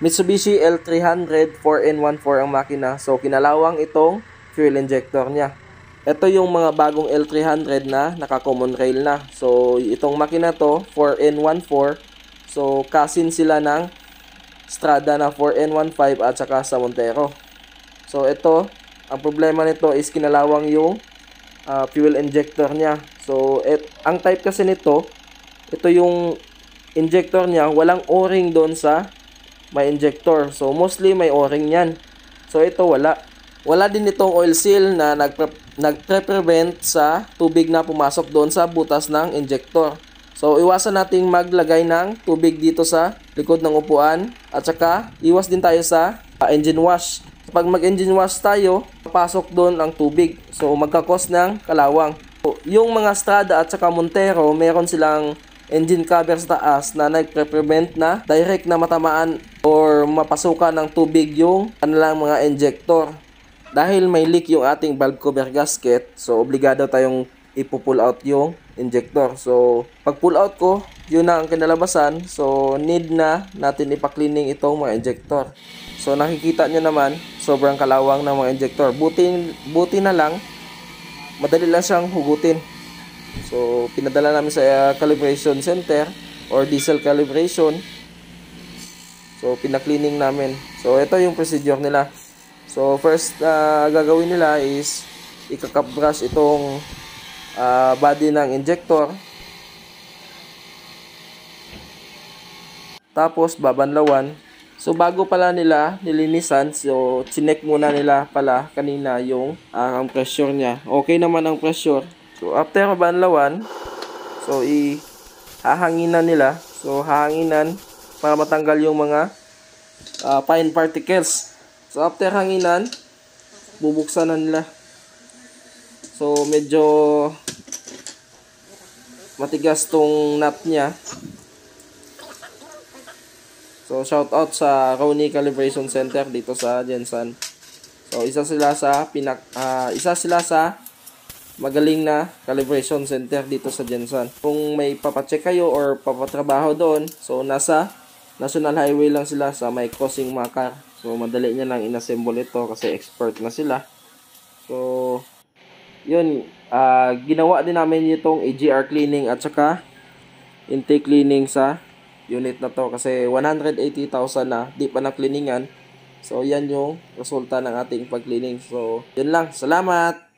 Mitsubishi L300 4N14 ang makina. So kinalawang itong fuel injector niya. Ito yung mga bagong L300 na naka-common rail na. So itong makina to 4N14. So kasin sila ng Strada na 4N15 at saka sa Montero. So ito, ang problema nito is kinalawang yung fuel injector niya. So ang type kasi nito, ito yung injector niya, walang o-ring doon sa may injector. So mostly may o-ring yan. So ito wala. Wala din itong oil seal na nagpre-prevent sa tubig na pumasok doon sa butas ng injector. So iwasan nating maglagay ng tubig dito sa likod ng upuan. At saka iwas din tayo sa engine wash. Pag mag-engine wash tayo, papasok doon ang tubig. So magkakos ng kalawang. So, yung mga Strada at saka Montero, meron silang engine cover sa taas na nagpre-prevent na direct na matamaan or mapasukan ng tubig yung kanilang mga injector. Dahil may leak yung ating valve cover gasket, so obligado tayong ipo-pull out yung injector. So pag pull out ko, yun na ang kinalabasan. So need na natin ipa-cleaning itong mga injector. So nakikita nyo naman, sobrang kalawang ng mga injector. Buti na lang, madali lang siyang hugutin. So pinadala namin sa calibration center or diesel calibration. So pina-cleaning namin. So ito yung procedure nila. So first gagawin nila is ikakap brush itong body ng injector. Tapos babanlawan. So bago pala nila nilinisan, so chinek muna nila pala kanina yung ang pressure niya. Okay naman ang pressure. So after banlawan, so hahanginan nila. So hahanginan para matanggal yung mga fine particles. So after hanginan, bubuksan na nila. So medyo matigas tong nut niya. So shout out sa Rowney Calibration Center dito sa Jensan. So isa sila sa magaling na calibration center dito sa Jensan. Kung may papacheck kayo or papatrabaho doon, so nasa National Highway lang sila sa may crossing Makar. So madali niya lang inassemble ito kasi expert na sila. So yun, ginawa din namin itong AGR cleaning at saka intake cleaning sa unit na to kasi 180,000 na di pa na cleaningan. So yan yung resulta ng ating pag-cleaning. So yun lang, salamat.